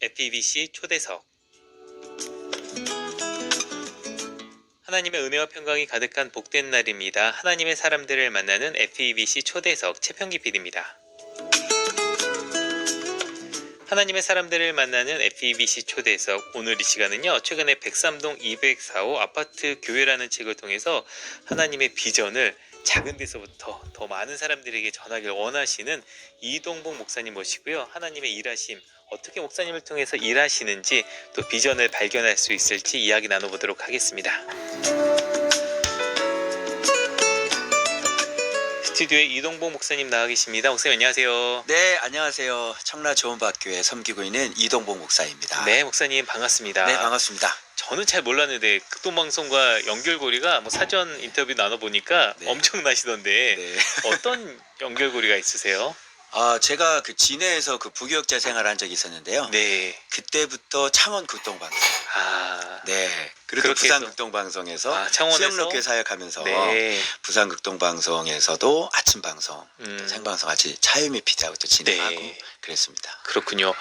FEBC 초대석. 하나님의 은혜와 평강이 가득한 복된 날입니다. 하나님의 사람들을 만나는 FEBC 초대석 최평기 PD입니다. 하나님의 사람들을 만나는 FEBC 초대석, 오늘 이 시간은요, 최근에 103동 204호 아파트 교회라는 책을 통해서 하나님의 비전을 작은 데서부터 더 많은 사람들에게 전하길 원하시는 이동복 목사님 모시고요, 하나님의 일하심, 어떻게 목사님을 통해서 일하시는지, 또 비전을 발견할 수 있을지 이야기 나눠보도록 하겠습니다. 스튜디오에 이동복 목사님 나와 계십니다. 목사님 안녕하세요. 네, 안녕하세요. 청라 좋은박교회 섬기고 있는 이동복 목사입니다. 네, 목사님 반갑습니다. 네, 반갑습니다. 저는 잘 몰랐는데 극동방송과 연결고리가 사전 인터뷰 나눠보니까 네. 엄청나시던데 네. 어떤 연결고리가 있으세요? 제가 진해에서 부교역자 생활한 적이 있었는데요. 네. 그때부터 창원 극동방송. 네. 그리고 부산 극동방송에서 창원에서 수영롭게 사역하면서 네. 부산 극동방송에서도 아침 방송, 생방송 같이 차유미 PD하고 또 진행하고 네. 그랬습니다. 그렇군요.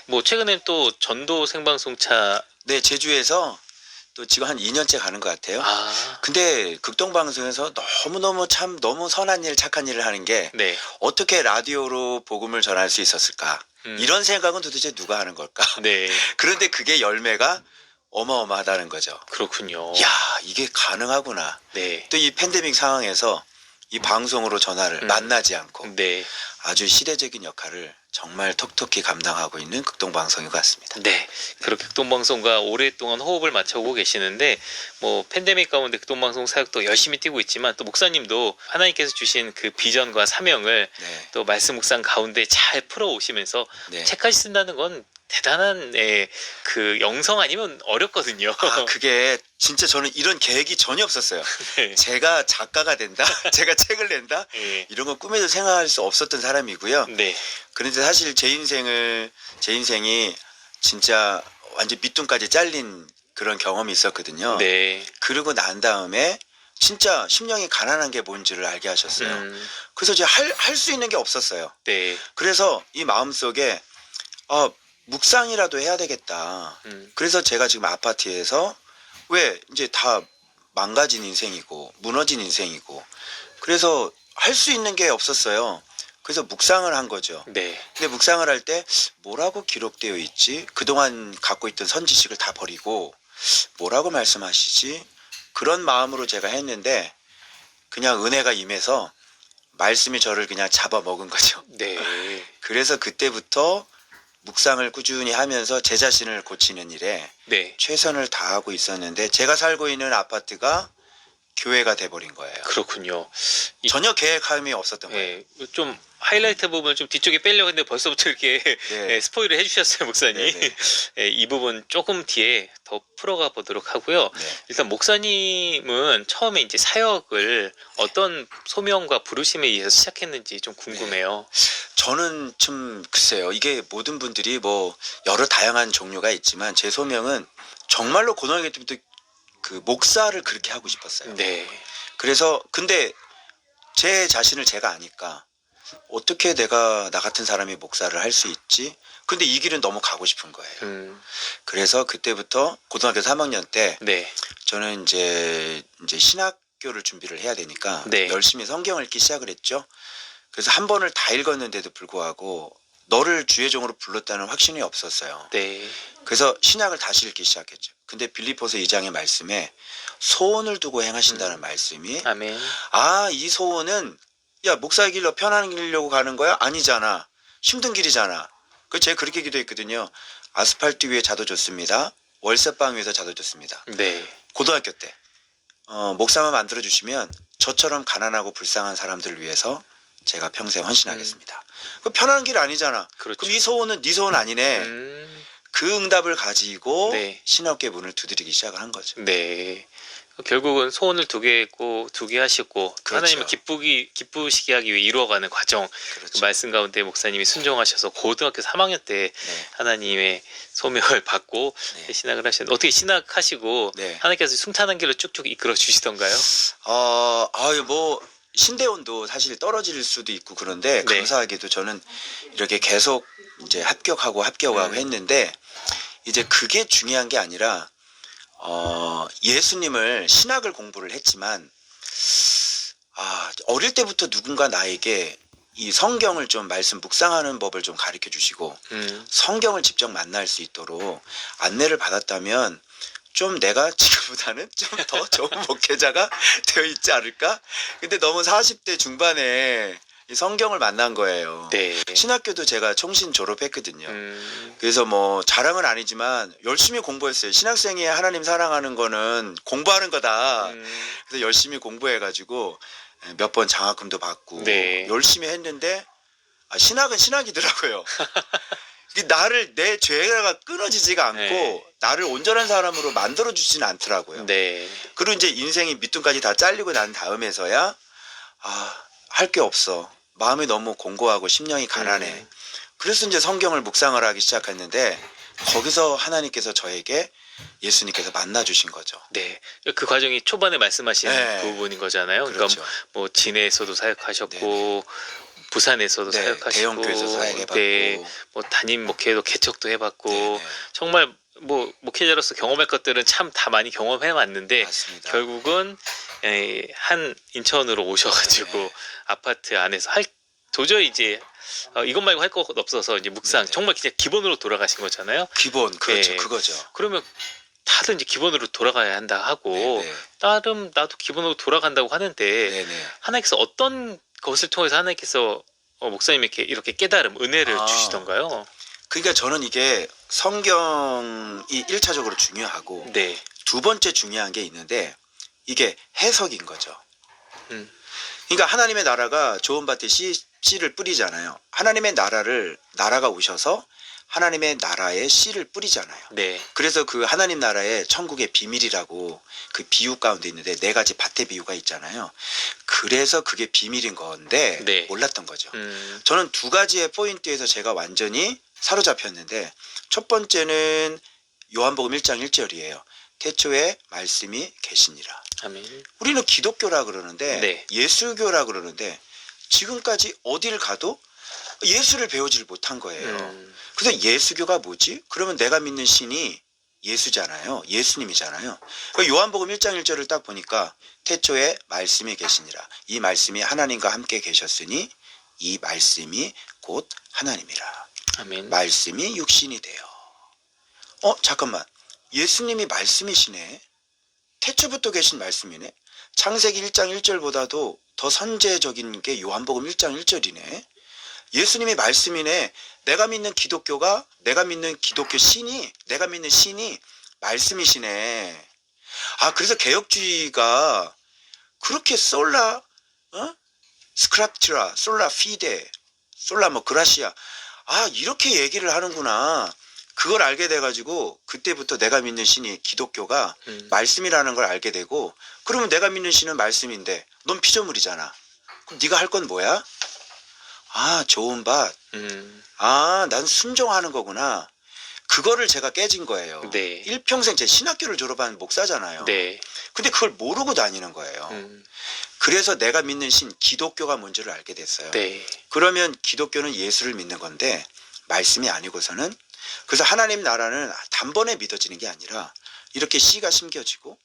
뭐 최근에 또 전도 생방송차. 네, 제주에서 또 지금 한 2년째 가는 것 같아요. 근데 극동방송에서 너무 선한 일, 착한 일을 하는 게 네. 어떻게 라디오로 복음을 전할 수 있었을까? 이런 생각은 도대체 누가 하는 걸까? 네. 그런데 그게 열매가 어마어마하다는 거죠. 그렇군요. 야, 이게 가능하구나. 네. 또 이 팬데믹 상황에서 이 방송으로 전화를 만나지 않고 네. 아주 시대적인 역할을 정말 톡톡히 감당하고 있는 극동방송인 것 같습니다. 네, 그렇게 극동방송과 오랫동안 호흡을 맞춰오고 계시는데, 뭐 팬데믹 가운데 극동방송 사역도 열심히 뛰고 있지만, 또 목사님도 하나님께서 주신 그 비전과 사명을 네. 또 말씀 묵상 가운데 잘 풀어오시면서 네. 책까지 쓴다는 건 대단한 그 영성 아니면 어렵거든요. 그게 진짜 저는 이런 계획이 전혀 없었어요. 네. 제가 작가가 된다, 제가 책을 낸다, 네. 이런 건 꿈에도 생각할 수 없었던 사람이고요. 네. 그런데 사실 제 인생이 진짜 완전 밑둥까지 잘린 그런 경험이 있었거든요. 네. 그러고 난 다음에 진짜 심령이 가난한 게 뭔지를 알게 하셨어요. 그래서 제가 할 수 있는 게 없었어요. 네. 그래서 이 마음속에 묵상이라도 해야 되겠다. 그래서 제가 지금 아파트에서 왜 이제 다 망가진 인생이고 무너진 인생이고 그래서 할 수 있는 게 없었어요. 그래서 묵상을 한 거죠. 네. 근데 묵상을 할 때 뭐라고 기록되어 있지? 그동안 갖고 있던 선지식을 다 버리고 뭐라고 말씀하시지? 그런 마음으로 제가 했는데 그냥 은혜가 임해서 말씀이 저를 그냥 잡아먹은 거죠. 네. 그래서 그때부터 묵상을 꾸준히 하면서 제 자신을 고치는 일에 네. 최선을 다하고 있었는데 제가 살고 있는 아파트가 교회가 돼버린 거예요. 그렇군요. 전혀 계획함이 없었던 거예요. 네, 좀 하이라이트 부분을 좀 뒤쪽에 빼려고 했는데 벌써부터 이렇게 네. 스포일을 해주셨어요, 목사님. 네, 네. 이 부분 조금 뒤에 더 풀어가 보도록 하고요. 네. 일단 목사님은 처음에 이제 사역을 어떤 소명과 부르심에 의해서 시작했는지 좀 궁금해요. 저는 좀 글쎄요. 이게 모든 분들이 뭐 여러 다양한 종류가 있지만 제 소명은 정말로 고등학교 때부터 목사를 그렇게 하고 싶었어요. 네. 그래서 근데 제 자신을 제가 아니까 어떻게 내가 나 같은 사람이 목사를 할 수 있지? 근데 이 길은 너무 가고 싶은 거예요. 그래서 그때부터 고등학교 3학년 때 네. 저는 이제 신학교를 준비를 해야 되니까 네. 열심히 성경을 읽기 시작을 했죠. 그래서 한 번을 다 읽었는데도 불구하고 너를 주의 종으로 불렀다는 확신이 없었어요. 네. 그래서 신약을 다시 읽기 시작했죠. 근데 빌립보서 2장의 말씀에 소원을 두고 행하신다는 말씀이 아멘. 이 소원은 야 목사의 길로 편한 길려고 가는 거야? 아니잖아. 힘든 길이잖아. 제가 그렇게 기도했거든요. 아스팔트 위에 자도 좋습니다. 월세방 위에서 자도 좋습니다. 네. 고등학교 때 목사만 만들어 주시면 저처럼 가난하고 불쌍한 사람들을 위해서 제가 평생 헌신하겠습니다. 그 편한 길 아니잖아. 그렇죠. 그럼 이 소원은 네 소원 아니네. 그 응답을 가지고 네. 신학계 문을 두드리기 시작을 한 거죠. 네. 결국은 소원을 두 개 했고 두 개 하셨고 그렇죠. 하나님을 기쁘시게 하기 위해 이루어가는 과정. 그렇죠. 그 말씀 가운데 목사님이 순종하셔서 고등학교 3학년 때 네. 하나님의 소명을 받고 네. 신학을 하셨는데 어떻게 신학하시고 네. 하나님께서 숭탄한 길로 쭉쭉 이끌어 주시던가요? 뭐 신대원도 사실 떨어질 수도 있고 그런데 네. 감사하게도 저는 이렇게 계속 이제 합격하고 했는데 이제 그게 중요한 게 아니라 예수님을 신학을 공부를 했지만 어릴 때부터 누군가 나에게 이 성경을 좀 말씀 묵상하는 법을 좀 가르쳐 주시고 성경을 직접 만날 수 있도록 안내를 받았다면 좀 내가 지금보다는 좀 더 좋은 목회자가 되어 있지 않을까? 근데 너무 40대 중반에 이 성경을 만난 거예요. 네. 신학교도 제가 총신 졸업했거든요. 그래서 뭐 자랑은 아니지만 열심히 공부했어요. 신학생이 하나님 사랑하는 거는 공부하는 거다. 그래서 열심히 공부해가지고 몇 번 장학금도 받고 네. 열심히 했는데 신학은 신학이더라고요. 나를 내 죄가 끊어지지가 않고 네. 나를 온전한 사람으로 만들어주지는 않더라고요. 네. 그리고 이제 인생이 밑둥까지 다 잘리고 난 다음에서야 할 게 없어. 마음이 너무 공고하고 심령이 가난해. 그래서 이제 성경을 묵상을 하기 시작했는데 거기서 하나님께서 저에게 예수님께서 만나주신 거죠. 네. 그 과정이 초반에 말씀하신 네. 부분인 거잖아요. 그렇죠. 그러니까 뭐 진해에서도 사역하셨고 부산에서도 네, 사역하시고 대형교회에서 사역해봤고 네, 뭐 담임 목회도 개척도 해봤고 네네. 정말 뭐 목회자로서 경험할 것들은 참 다 많이 경험해 왔는데 맞습니다. 결국은 한 인천으로 오셔가지고 네. 아파트 안에서 도저히 이제 이것 말고 할 거 없어서 이제 묵상 네네. 정말 그냥 기본으로 돌아가신 거잖아요. 기본 그렇죠. 네. 그거죠. 그러면 다들 이제 기본으로 돌아가야 한다 하고 네네. 나름 나도 기본으로 돌아간다고 하는데 네네. 하나님께서 어떤 것을 통해서 하나님께서 목사님에게 이렇게 깨달음, 은혜를 주시던가요? 그러니까 저는 이게 성경이 1차적으로 중요하고 네. 두 번째 중요한 게 있는데 이게 해석인 거죠. 음. 그러니까 하나님의 나라가 좋은 밭에 씨를 뿌리잖아요. 하나님의 나라가 오셔서 하나님의 나라에 씨를 뿌리잖아요. 네. 그래서 그 하나님 나라의 천국의 비밀이라고 그 비유 가운데 있는데 4가지 밭의 비유가 있잖아요. 그래서 그게 비밀인 건데 네. 몰랐던 거죠. 저는 2가지의 포인트에서 제가 완전히 사로잡혔는데 첫 번째는 요한복음 1장 1절이에요. 태초에 말씀이 계시니라. 아멘. 우리는 기독교라 그러는데 네. 예수교라 그러는데 지금까지 어딜 가도 예수를 배우질 못한 거예요. 그래서 예수교가 뭐지? 그러면 내가 믿는 신이 예수잖아요. 예수님이잖아요. 그러니까 요한복음 1장 1절을 딱 보니까 태초에 말씀이 계시니라. 이 말씀이 하나님과 함께 계셨으니 이 말씀이 곧 하나님이라. 아멘. 말씀이 육신이 되어. 잠깐만. 예수님이 말씀이시네. 태초부터 계신 말씀이네. 창세기 1장 1절보다도 더 선제적인 게 요한복음 1장 1절이네. 예수님이 말씀이네. 내가 믿는 기독교 신이, 내가 믿는 신이 말씀이시네. 그래서 개혁주의가 그렇게 스크랍티라, 솔라 피데, 솔라 그라시아. 이렇게 얘기를 하는구나. 그걸 알게 돼가지고 그때부터 내가 믿는 신이 기독교가 말씀이라는 걸 알게 되고 그러면 내가 믿는 신은 말씀인데 넌 피조물이잖아. 그럼 네가 할 건 뭐야? 좋은 밭. 난 순종하는 거구나. 그거를 제가 깨진 거예요. 네. 일평생 제 신학교를 졸업한 목사잖아요. 네. 근데 그걸 모르고 다니는 거예요. 그래서 내가 믿는 신 기독교가 뭔지를 알게 됐어요. 네. 그러면 기독교는 예수를 믿는 건데 말씀이 아니고서는 그래서 하나님 나라는 단번에 믿어지는 게 아니라 이렇게 씨가 심겨지고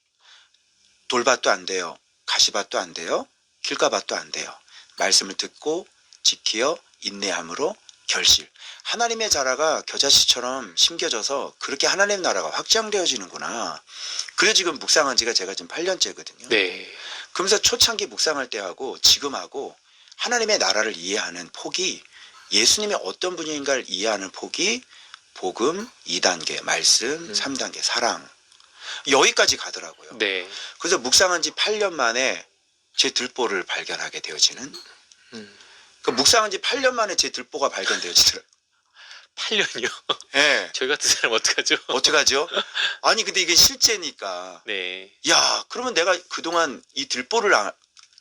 돌밭도 안 돼요. 가시밭도 안 돼요. 길가밭도 안 돼요. 말씀을 듣고 지키어 인내함으로 결실. 하나님의 자라가 겨자씨처럼 심겨져서 그렇게 하나님 나라가 확장되어지는구나. 그래 지금 묵상한 지가 제가 지금 8년째거든요. 네. 그러면서 초창기 묵상할 때하고 지금하고 하나님의 나라를 이해하는 폭이 예수님이 어떤 분인가를 이해하는 폭이 복음 2단계, 말씀 3단계, 사랑 여기까지 가더라고요. 네. 그래서 묵상한 지 8년 만에 제 들보를 발견하게 되어지는 묵상한 지 8년 만에 제 들보가 발견되어지더라고요. 8년이요? 네. 저희 같은 사람 어떡하죠? 어떡하죠? 아니 근데 이게 실제니까 네. 그러면 내가 그동안 이 들보를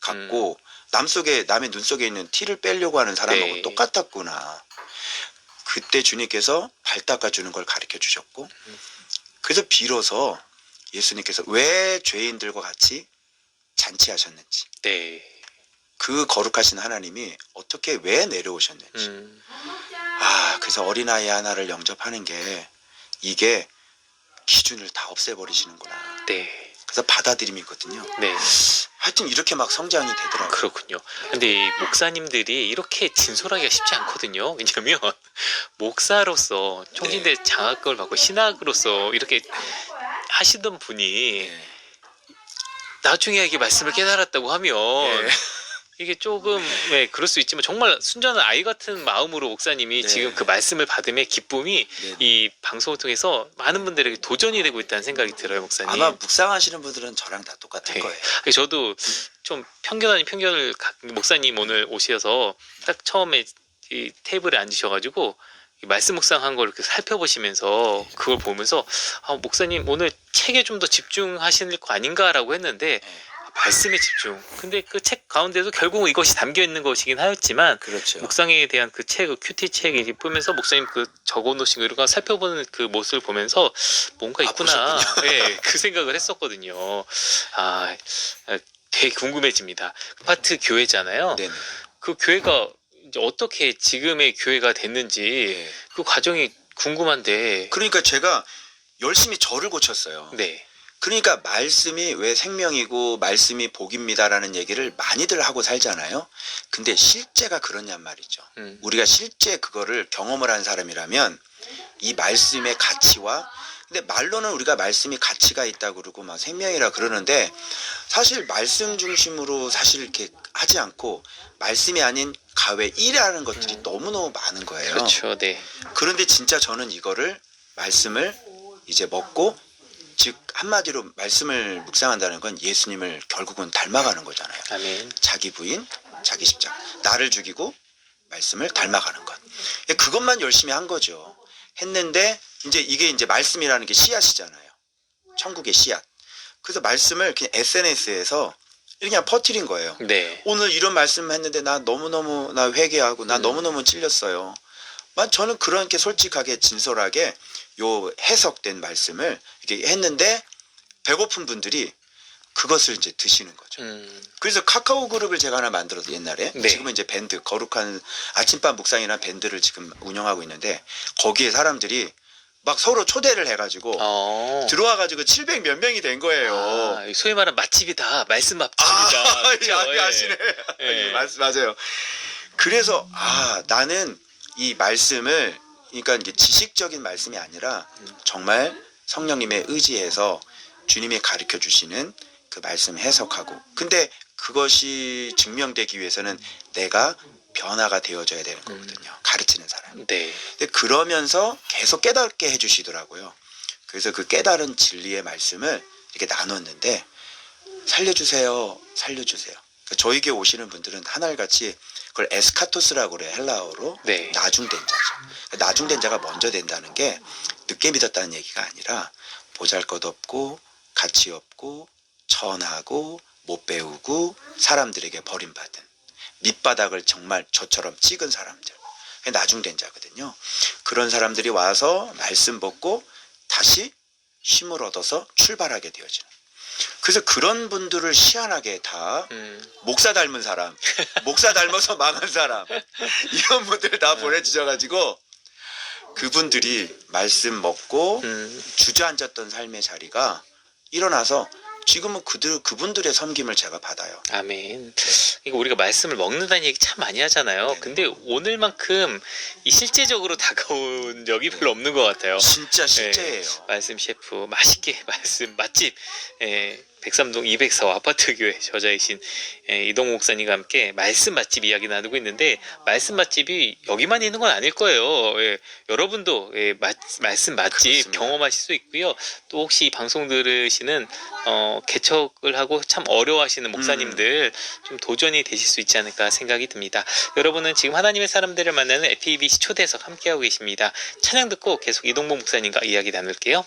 갖고 남의 눈 속에 있는 티를 빼려고 하는 사람하고 네. 똑같았구나. 그때 주님께서 발 닦아주는 걸 가르쳐 주셨고 그래서 비로소 예수님께서 왜 죄인들과 같이 잔치하셨는지 네. 그 거룩하신 하나님이 어떻게 왜 내려오셨는지. 그래서 어린아이 하나를 영접하는 게 이게 기준을 다 없애버리시는구나. 네. 그래서 받아들임이 있거든요. 네. 하여튼 이렇게 막 성장이 되더라고요. 그렇군요. 근데 이 목사님들이 이렇게 진솔하기가 쉽지 않거든요. 왜냐면 목사로서 총신대 장학금을 받고 신학으로서 이렇게 하시던 분이 네. 나중에 이게 말씀을 깨달았다고 하면 네. 이게 조금 그럴 수 있지만 정말 순전한 아이 같은 마음으로 목사님이 네. 지금 그 말씀을 받음의 기쁨이 네. 이 방송을 통해서 많은 분들에게 도전이 되고 있다는 생각이 들어요, 목사님. 아마 묵상하시는 분들은 저랑 다 똑같을 네. 거예요. 저도 좀 편견 아닌 편견을 목사님 오늘 오셔서 딱 처음에 이 테이블에 앉으셔가지고 이 말씀 묵상한 걸 이렇게 살펴보시면서 그걸 보면서 목사님 오늘 책에 좀 더 집중하실 거 아닌가라고 했는데 말씀에 집중. 근데 그 책 가운데도 결국은 이것이 담겨 있는 것이긴 하였지만 그렇죠. 묵상에 대한 그 책, 큐티 책을 보면서 목사님 그 적어놓으신 거 살펴보는 그 모습을 보면서 뭔가 있구나. 네, 그 생각을 했었거든요. 되게 궁금해집니다. 아파트 교회잖아요. 네네. 그 교회가 이제 어떻게 지금의 교회가 됐는지 네. 그 과정이 궁금한데. 그러니까 제가 열심히 저를 고쳤어요. 네. 그러니까 말씀이 왜 생명이고 말씀이 복입니다라는 얘기를 많이들 하고 살잖아요. 근데 실제가 그렇냔 말이죠. 우리가 실제 그거를 경험을 한 사람이라면 이 말씀의 가치와, 근데 말로는 우리가 말씀이 가치가 있다고 그러고 막 생명이라 그러는데 사실 말씀 중심으로 사실 이렇게 하지 않고 말씀이 아닌 가외 일이라는 것들이 너무너무 많은 거예요. 그렇죠. 네. 그런데 진짜 저는 이거를 말씀을 이제 먹고, 즉 한마디로 말씀을 묵상한다는 건 예수님을 결국은 닮아가는 거잖아요. 아멘. 자기 부인, 자기 십자가, 나를 죽이고 말씀을 닮아가는 것. 그것만 열심히 한 거죠. 했는데 이제 이게 이제 말씀이라는 게 씨앗이잖아요. 천국의 씨앗. 그래서 말씀을 그냥 SNS에서 그냥 퍼뜨린 거예요. 네. 오늘 이런 말씀 했는데 나 너무너무 나 회개하고 나 너무너무 찔렸어요. 저는 그렇게 솔직하게 진솔하게 요 해석된 말씀을 이렇게 했는데 배고픈 분들이 그것을 이제 드시는 거죠. 그래서 카카오 그룹을 제가 하나 만들어서 옛날에, 네. 지금은 이제 밴드 거룩한 아침밤 묵상이라는 밴드를 지금 운영하고 있는데 거기에 사람들이 막 서로 초대를 해가지고 들어와가지고 700 몇 명이 된 거예요. 소위 말하는 맛집이다. 말씀 맛집이다. 그렇죠? 아시네. 맞아요. 그래서 나는 이 말씀을, 그러니까 이게 지식적인 말씀이 아니라 정말 성령님의 의지에서 주님이 가르쳐 주시는 그 말씀 해석하고, 근데 그것이 증명되기 위해서는 내가 변화가 되어져야 되는 거거든요. 가르치는 사람. 네. 근데 그러면서 계속 깨닫게 해주시더라고요. 그래서 그 깨달은 진리의 말씀을 이렇게 나눴는데 살려주세요. 그러니까 저에게 오시는 분들은 하늘같이 그걸 에스카토스라고 그래, 헬라어로. 네. 나중된 자죠. 나중된 자가 먼저 된다는 게 늦게 믿었다는 얘기가 아니라 보잘것없고 가치 없고 천하고 못 배우고 사람들에게 버림받은 밑바닥을 정말 저처럼 찍은 사람들, 나중된 자거든요. 그런 사람들이 와서 말씀 받고 다시 힘을 얻어서 출발하게 되어지는. 그래서 그런 분들을 희한하게 다 목사 닮은 사람, 목사 닮아서 망한 사람, 이런 분들 다 보내주셔가지고 그분들이 말씀 먹고 주저앉았던 삶의 자리가 일어나서 지금은 그분들의 섬김을 제가 받아요. 아멘. 이거 우리가 말씀을 먹는다는 얘기 참 많이 하잖아요. 네네. 근데 오늘만큼 이 실제적으로 다가온 적이 별로 없는 것 같아요. 진짜 실제예요. 말씀 셰프 맛있게 말씀 맛집 백삼동 204호 아파트 교회 저자이신 이동호 목사님과 함께 말씀 맛집 이야기 나누고 있는데, 말씀 맛집이 여기만 있는 건 아닐 거예요. 여러분도 말씀 맛집 그렇습니다. 경험하실 수 있고요. 또 혹시 이 방송 들으시는 개척을 하고 참 어려워하시는 목사님들 좀 도전이 되실 수 있지 않을까 생각이 듭니다. 여러분은 지금 하나님의 사람들을 만나는 FEBC 초대석 함께하고 계십니다. 찬양 듣고 계속 이동복 목사님과 이야기 나눌게요.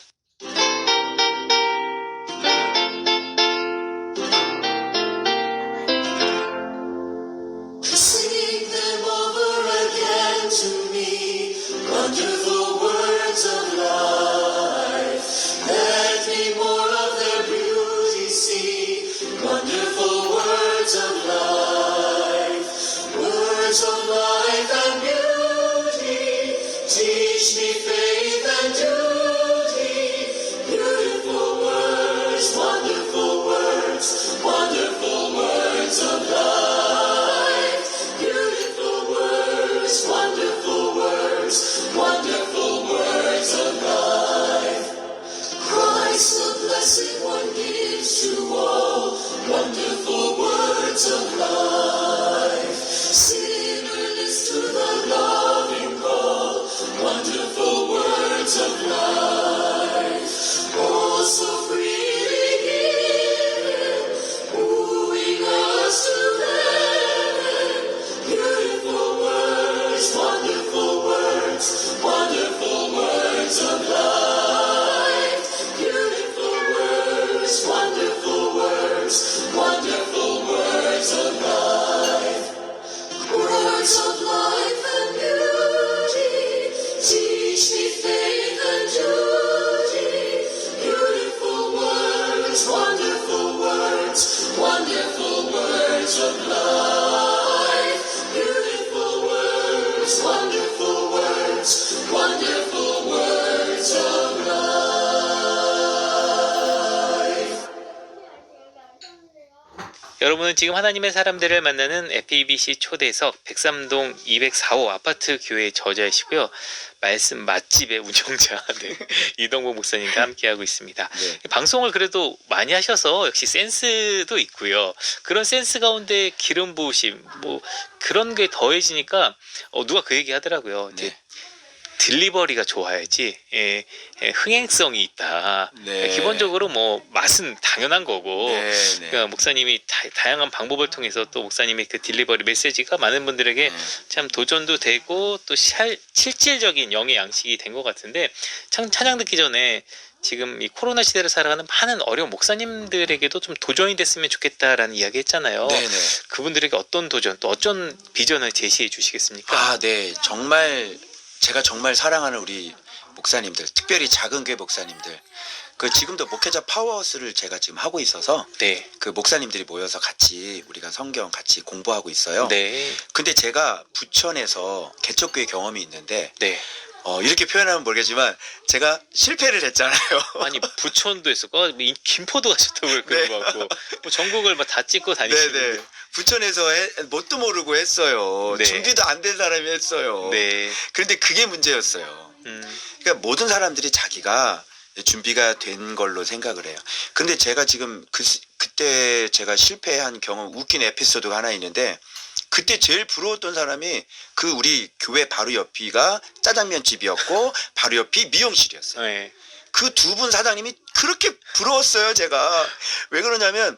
Sing them over again to me, wonderful words of life. Let me more of their beauty see, wonderful words of life. words of life. Oh, so freely given, wooing us to heaven. Beautiful words, wonderful words, wonderful words of life. Beautiful words, wonderful words, wonderful words of life. Words of life and beauty, teach me faith and duty. Beautiful words, wonderful words, wonderful words of life. Beautiful words, wonderful words, wonderful words of life. 여러분은 지금 하나님의 사람들을 만나는 FEBC 초대석 103동 204호 아파트 교회 저자이시고요. 말씀 맛집의 운영자 네, 이동복 목사님과 함께하고 있습니다. 네. 방송을 그래도 많이 하셔서 역시 센스도 있고요. 그런 센스 가운데 기름 부으심 뭐 그런 게 더해지니까 누가 그 얘기 하더라고요. 이제 네. 딜리버리가 좋아야지 흥행성이 있다. 네. 기본적으로 뭐 맛은 당연한 거고 네, 네. 그러니까 목사님이 다양한 방법을 통해서 또 목사님의 그 딜리버리 메시지가 많은 분들에게 참 도전도 되고 또 실질적인 영의 양식이 된 것 같은데 참 찬양 듣기 전에 지금 이 코로나 시대를 살아가는 많은 어려운 목사님들에게도 좀 도전이 됐으면 좋겠다라는 이야기 했잖아요. 네네. 그분들에게 어떤 도전 또 어떤 비전을 제시해 주시겠습니까? 아, 네. 정말 제가 정말 사랑하는 우리 목사님들, 특별히 작은 교회 목사님들. 그 지금도 목회자 파워하우스를 제가 지금 하고 있어서 네. 그 목사님들이 모여서 같이 우리가 성경 같이 공부하고 있어요. 네. 근데 제가 부천에서 개척교회 경험이 있는데 네. 이렇게 표현하면 모르겠지만 제가 실패를 했잖아요. 아니 부천도 했었고 김포도 가셨다고 그랬던 네. 것 같고 뭐 전국을 막 다 찍고 다니시는데 네네. 부천에서 뭣도 모르고 했어요. 네. 준비도 안 된 사람이 했어요. 네. 그런데 그게 문제였어요. 그러니까 모든 사람들이 자기가 준비가 된 걸로 생각을 해요. 근데 제가 지금 그때 제가 실패한 경험 웃긴 에피소드가 하나 있는데 그때 제일 부러웠던 사람이 그 우리 교회 바로 옆이가 짜장면 집이었고 바로 옆이 미용실이었어요. 네. 그 두 분 사장님이 그렇게 부러웠어요. 제가 왜 그러냐면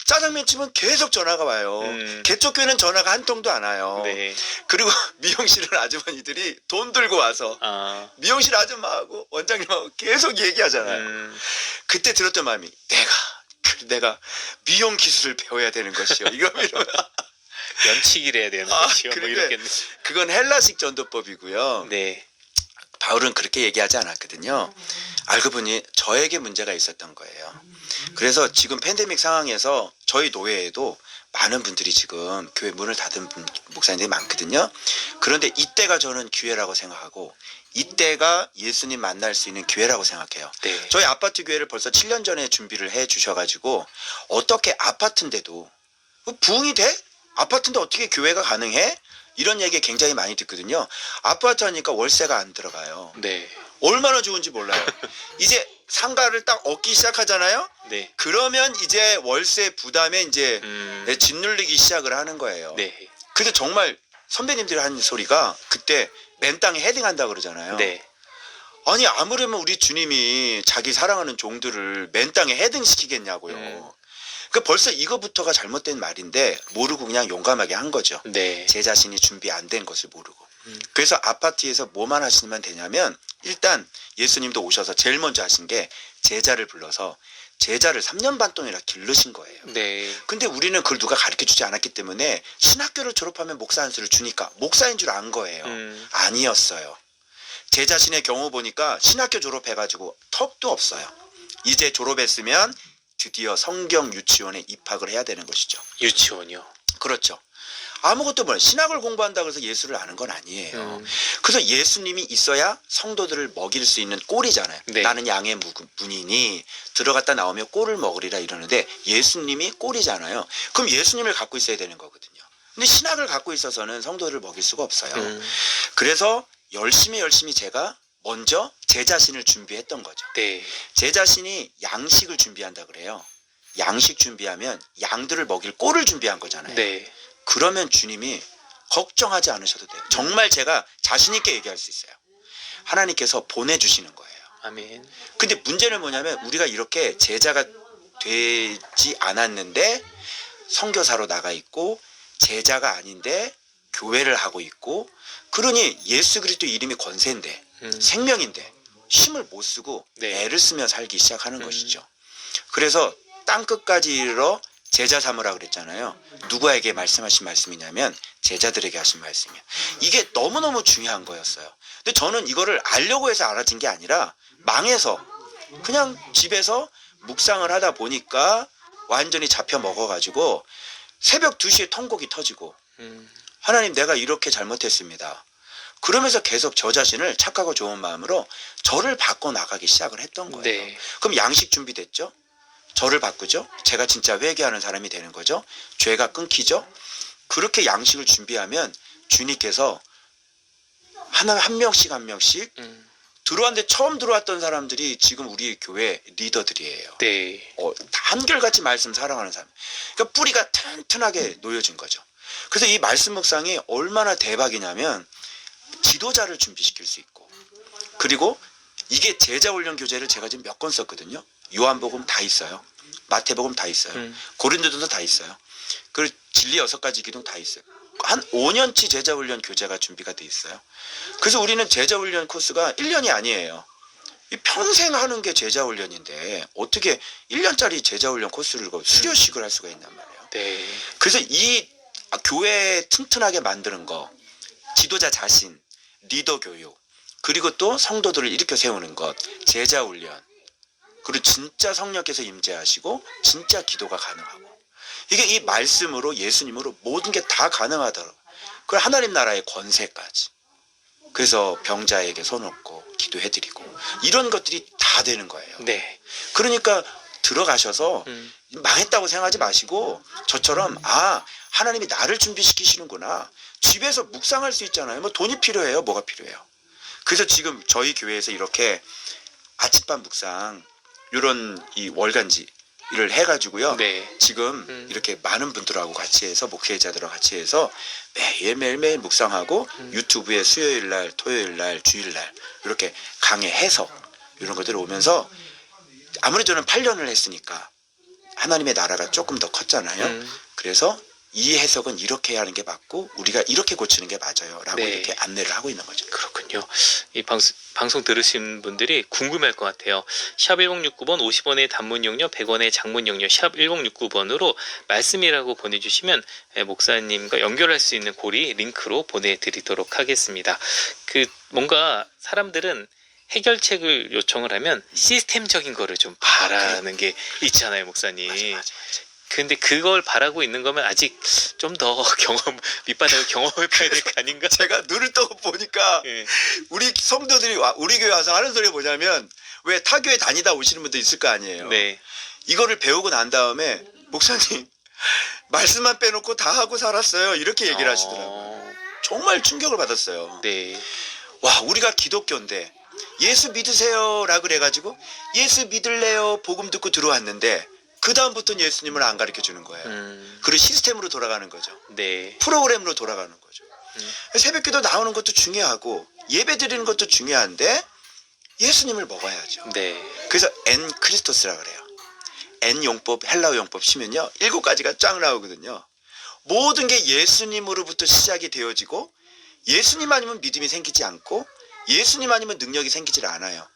짜장면 집은 계속 전화가 와요. 개척교회는 전화가 한 통도 안 와요. 네. 그리고 미용실은 아주머니들이 돈 들고 와서 아. 미용실 아줌마하고 원장님하고 계속 얘기하잖아요. 그때 들었던 마음이 내가 미용 기술을 배워야 되는 것이요. 이러면 연치기를 해야 되는 거죠. 뭐 그런데 이렇게. 그건 헬라식 전도법이고요. 네. 바울은 그렇게 얘기하지 않았거든요. 알고 보니 저에게 문제가 있었던 거예요. 그래서 지금 팬데믹 상황에서 저희 노예에도 많은 분들이 지금 교회 문을 닫은 목사님들이 많거든요. 그런데 이때가 저는 기회라고 생각하고 이때가 예수님 만날 수 있는 기회라고 생각해요. 네. 저희 아파트 교회를 벌써 7년 전에 준비를 해 주셔가지고 어떻게 아파트인데도 부흥이 돼? 아파트인데 어떻게 교회가 가능해? 이런 얘기 굉장히 많이 듣거든요. 아파트 하니까 월세가 안 들어가요. 네. 얼마나 좋은지 몰라요. 이제 상가를 딱 얻기 시작하잖아요. 네. 그러면 이제 월세 부담에 이제 짓눌리기 시작을 하는 거예요. 네. 근데 정말 선배님들이 한 소리가 그때 맨 땅에 헤딩한다 그러잖아요. 네. 아니 아무려면 우리 주님이 자기 사랑하는 종들을 맨 땅에 헤딩시키겠냐고요. 그 벌써 이거부터가 잘못된 말인데 모르고 그냥 용감하게 한 거죠. 네. 제 자신이 준비 안 된 것을 모르고. 그래서 아파트에서 뭐만 하시면 되냐면 일단 예수님도 오셔서 제일 먼저 하신 게 제자를 불러서 제자를 3년 반 동이나 기르신 거예요. 네. 근데 우리는 그걸 누가 가르쳐주지 않았기 때문에 신학교를 졸업하면 목사 안수를 주니까 목사인 줄 안 거예요. 아니었어요. 제 자신의 경우 보니까 신학교 졸업해가지고 턱도 없어요. 이제 졸업했으면 드디어 성경 유치원에 입학을 해야 되는 것이죠. 유치원이요. 그렇죠. 아무것도 몰라요. 신학을 공부한다고 해서 예수를 아는 건 아니에요. 그래서 예수님이 있어야 성도들을 먹일 수 있는 꼴이잖아요. 네. 나는 양의 문이니 들어갔다 나오며 꼴을 먹으리라 이러는데 예수님이 꼴이잖아요. 그럼 예수님을 갖고 있어야 되는 거거든요. 근데 신학을 갖고 있어서는 성도들을 먹일 수가 없어요. 그래서 열심히 제가 먼저 제 자신을 준비했던 거죠. 네. 제 자신이 양식을 준비한다 그래요. 양식 준비하면 양들을 먹일 꼴을 준비한 거잖아요. 네. 그러면 주님이 걱정하지 않으셔도 돼요. 정말 제가 자신 있게 얘기할 수 있어요. 하나님께서 보내주시는 거예요. 아멘. 근데 문제는 뭐냐면 우리가 이렇게 제자가 되지 않았는데 선교사로 나가 있고 제자가 아닌데 교회를 하고 있고 그러니 예수 그리스도 이름이 권세인데 생명인데 힘을 못 쓰고 네. 애를 쓰며 살기 시작하는 것이죠. 그래서 땅끝까지 이르러 제자 삼으라 그랬잖아요. 누구에게 말씀하신 말씀이냐면 제자들에게 하신 말씀이에요. 이게 너무너무 중요한 거였어요. 근데 저는 이거를 알려고 해서 알아진 게 아니라 망해서 그냥 집에서 묵상을 하다 보니까 완전히 잡혀 먹어가지고 새벽 2시에 통곡이 터지고 하나님 내가 이렇게 잘못했습니다. 그러면서 계속 저 자신을 착하고 좋은 마음으로 저를 바꿔 나가기 시작을 했던 거예요. 네. 그럼 양식 준비됐죠? 저를 바꾸죠? 제가 진짜 회개하는 사람이 되는 거죠? 죄가 끊기죠? 그렇게 양식을 준비하면 주님께서 한 명씩 한 명씩 들어왔는데 처음 들어왔던 사람들이 지금 우리 교회 리더들이에요. 네. 한결같이 말씀 사랑하는 사람. 그러니까 뿌리가 튼튼하게 놓여진 거죠. 그래서 이 말씀 묵상이 얼마나 대박이냐면 지도자를 준비시킬 수 있고 그리고 이게 제자 훈련 교재를 제가 지금 몇 권 썼거든요. 요한복음 다 있어요. 마태복음 다 있어요. 고린도전도 다 있어요. 그리고 진리 6가지 기둥 다 있어요. 한 5년치 제자 훈련 교재가 준비가 돼 있어요. 그래서 우리는 제자 훈련 코스가 1년이 아니에요. 평생 하는 게 제자 훈련인데 어떻게 1년짜리 제자 훈련 코스를 수료식을 할 수가 있단 말이에요. 네. 그래서 이 교회 튼튼하게 만드는 거, 지도자 자신, 리더 교육, 그리고 또 성도들을 일으켜 세우는 것, 제자 훈련, 그리고 진짜 성령께서 임재하시고 진짜 기도가 가능하고 이게 이 말씀으로 예수님으로 모든 게 다 가능하더라고요. 그 하나님 나라의 권세까지. 그래서 병자에게 손 얹고 기도해드리고 이런 것들이 다 되는 거예요. 네. 그러니까 들어가셔서 망했다고 생각하지 마시고 저처럼 하나님이 나를 준비시키시는구나. 집에서 묵상할 수 있잖아요. 뭐 돈이 필요해요? 뭐가 필요해요? 그래서 지금 저희 교회에서 이렇게 아침밤 묵상 이런 이 월간지를 해가지고요. 네. 지금 이렇게 많은 분들하고 같이 해서 목회자들하고 같이 해서 매일 묵상하고 유튜브에 수요일날, 토요일날, 주일날 이렇게 강의 해석 이런 것들이 오면서 아무래도 저는 8년을 했으니까 하나님의 나라가 조금 더 컸잖아요. 그래서 이 해석은 이렇게 하는 게 맞고 우리가 이렇게 고치는 게 맞아요 라고 네. 이렇게 안내를 하고 있는 거죠. 그렇군요. 이 방송 들으신 분들이 궁금할 것 같아요. 샵 1069번 50원의 단문 용료 100원의 장문 용료 샵 1069번으로 말씀이라고 보내주시면 목사님과 연결할 수 있는 고리 링크로 보내드리도록 하겠습니다. 뭔가 사람들은 해결책을 요청을 하면 시스템적인 거를 좀 바라는 게 있잖아요, 목사님. 맞아. 근데 그걸 바라고 있는 거면 아직 좀 더 밑바닥을 경험해봐야 될 거 아닌가? 제가 눈을 떠고 보니까 예. 우리 성도들이 우리 교회 와서 하는 소리가 뭐냐면 왜 타교회 다니다 오시는 분도 있을 거 아니에요. 네. 이거를 배우고 난 다음에 목사님 말씀만 빼놓고 다 하고 살았어요. 이렇게 얘기를 하시더라고요. 정말 충격을 받았어요. 네. 와, 우리가 기독교인데 예수 믿으세요 라 그래가지고 예수 믿을래요 복음 듣고 들어왔는데 그 다음부터는 예수님을 안 가르쳐 주는 거예요. 그리고 시스템으로 돌아가는 거죠. 네. 프로그램으로 돌아가는 거죠. 새벽기도 나오는 것도 중요하고 예배 드리는 것도 중요한데 예수님을 먹어야죠. 네. 그래서 엔 크리스토스라 그래요. 엔 용법, 헬라어 용법 치면요 7가지가 쫙 나오거든요. 모든 게 예수님으로부터 시작이 되어지고 예수님 아니면 믿음이 생기지 않고 예수님 아니면 능력이 생기질 않아요.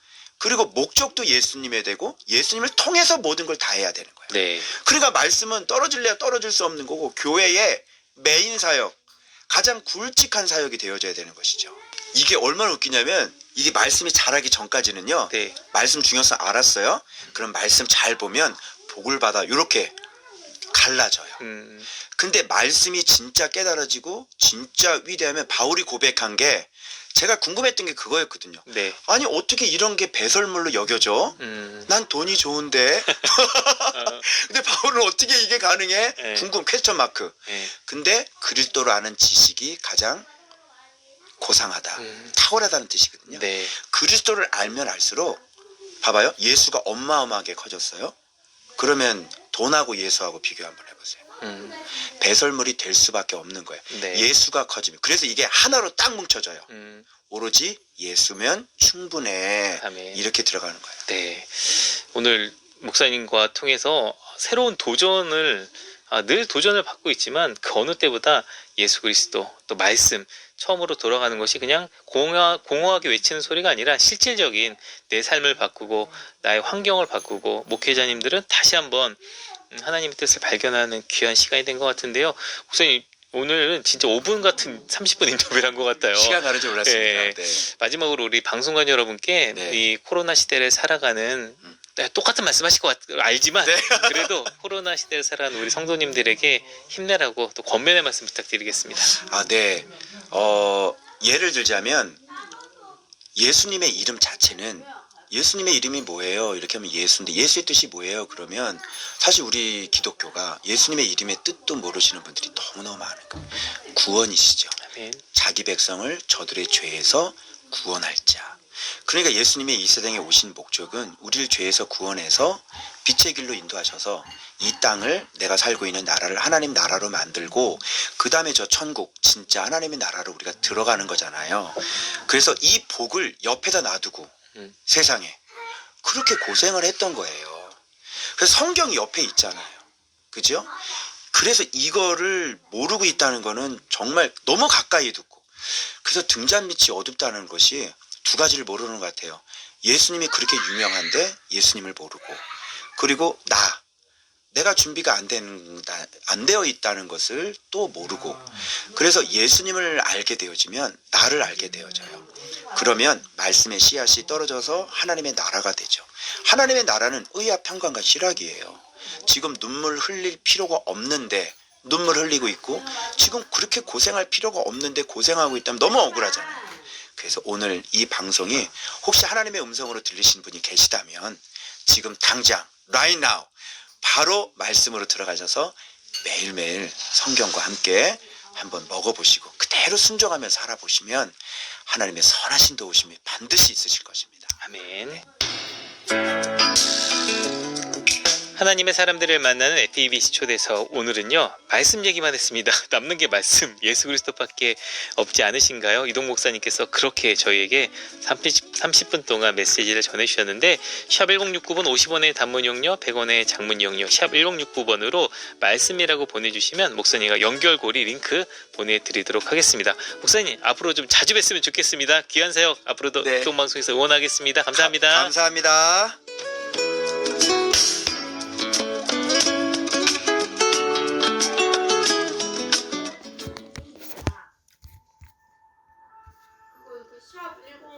그리고 목적도 예수님에 되고 예수님을 통해서 모든 걸 다 해야 되는 거예요. 네. 그러니까 말씀은 떨어질래야 떨어질 수 없는 거고 교회의 메인 사역, 가장 굵직한 사역이 되어져야 되는 것이죠. 이게 얼마나 웃기냐면 이게 말씀이 자라기 전까지는요. 네. 말씀 중요성 알았어요. 그럼 말씀 잘 보면 복을 받아 이렇게 갈라져요. 근데 말씀이 진짜 깨달아지고 진짜 위대하면 바울이 고백한 게 제가 궁금했던 게 그거였거든요. 네. 아니 어떻게 이런 게 배설물로 여겨져? 난 돈이 좋은데. 근데 바울은 어떻게 이게 가능해? 네. 궁금 퀘스천 마크. 네. 근데 그리스도를 아는 지식이 가장 고상하다. 탁월하다는 뜻이거든요. 네. 그리스도를 알면 알수록 봐봐요. 예수가 어마어마하게 커졌어요. 그러면 돈하고 예수하고 비교 한번 해보세요. 배설물이 될 수밖에 없는 거예요. 네. 예수가 커지면. 그래서 이게 하나로 딱 뭉쳐져요. 오로지 예수면 충분해. 아멘. 이렇게 들어가는 거예요. 네. 오늘 목사님과 통해서 새로운 도전을 늘 도전을 받고 있지만 그 어느 때보다 예수 그리스도 또 말씀 처음으로 돌아가는 것이 그냥 공허하게 외치는 소리가 아니라 실질적인 내 삶을 바꾸고 나의 환경을 바꾸고 목회자님들은 다시 한번 하나님의 뜻을 발견하는 귀한 시간이 된 것 같은데요. 목사님 오늘은 진짜 5분 같은 30분 인터뷰를 한 것 같아요. 시간 가는 줄 몰랐습니다. 네. 네. 마지막으로 우리 방송관 여러분께 네. 이 코로나 시대를 살아가는 똑같은 말씀하실 것 알지만 네. 그래도 코로나 시대를 살아가는 우리 성도님들에게 힘내라고 또 권면의 말씀 부탁드리겠습니다. 네. 예를 들자면 예수님의 이름 자체는 예수님의 이름이 뭐예요? 이렇게 하면 예수인데 예수의 뜻이 뭐예요? 그러면 사실 우리 기독교가 예수님의 이름의 뜻도 모르시는 분들이 너무너무 많은 거예요. 구원이시죠. 아멘. 자기 백성을 저들의 죄에서 구원할 자. 그러니까 예수님의 이 세상에 오신 목적은 우리를 죄에서 구원해서 빛의 길로 인도하셔서 이 땅을 내가 살고 있는 나라를 하나님 나라로 만들고 그 다음에 저 천국 진짜 하나님의 나라로 우리가 들어가는 거잖아요. 그래서 이 복을 옆에다 놔두고 세상에 그렇게 고생을 했던 거예요. 그래서 성경이 옆에 있잖아요. 그죠? 그래서 이거를 모르고 있다는 거는 정말 너무 가까이 두고 그래서 등잔빛이 어둡다는 것이 두 가지를 모르는 것 같아요. 예수님이 그렇게 유명한데 예수님을 모르고 그리고 내가 준비가 안 되어 있다는 것을 또 모르고 그래서 예수님을 알게 되어지면 나를 알게 되어져요. 그러면 말씀의 씨앗이 떨어져서 하나님의 나라가 되죠. 하나님의 나라는 의와 평강과 희락이에요. 지금 눈물 흘릴 필요가 없는데 눈물 흘리고 있고 지금 그렇게 고생할 필요가 없는데 고생하고 있다면 너무 억울하잖아요. 그래서 오늘 이 방송이 혹시 하나님의 음성으로 들리신 분이 계시다면 지금 당장 right now 바로 말씀으로 들어가셔서 매일매일 성경과 함께 한번 먹어보시고 그대로 순종하며 살아보시면 하나님의 선하신 도우심이 반드시 있으실 것입니다. 아멘. 하나님의 사람들을 만나는 FEBC 초대석 오늘은요 말씀 얘기만 했습니다. 남는 게 말씀 예수 그리스도밖에 없지 않으신가요? 이동 목사님께서 그렇게 저희에게 30분 동안 메시지를 전해주셨는데 샵 1069번 50원의 단문용료 100원의 장문용료 샵 1069번으로 말씀이라고 보내주시면 목사님과 연결고리 링크 보내드리도록 하겠습니다. 목사님 앞으로 좀 자주 뵀으면 좋겠습니다. 귀한 사역 앞으로도 네. 이동 방송에서 응원하겠습니다. 감사합니다. 감사합니다.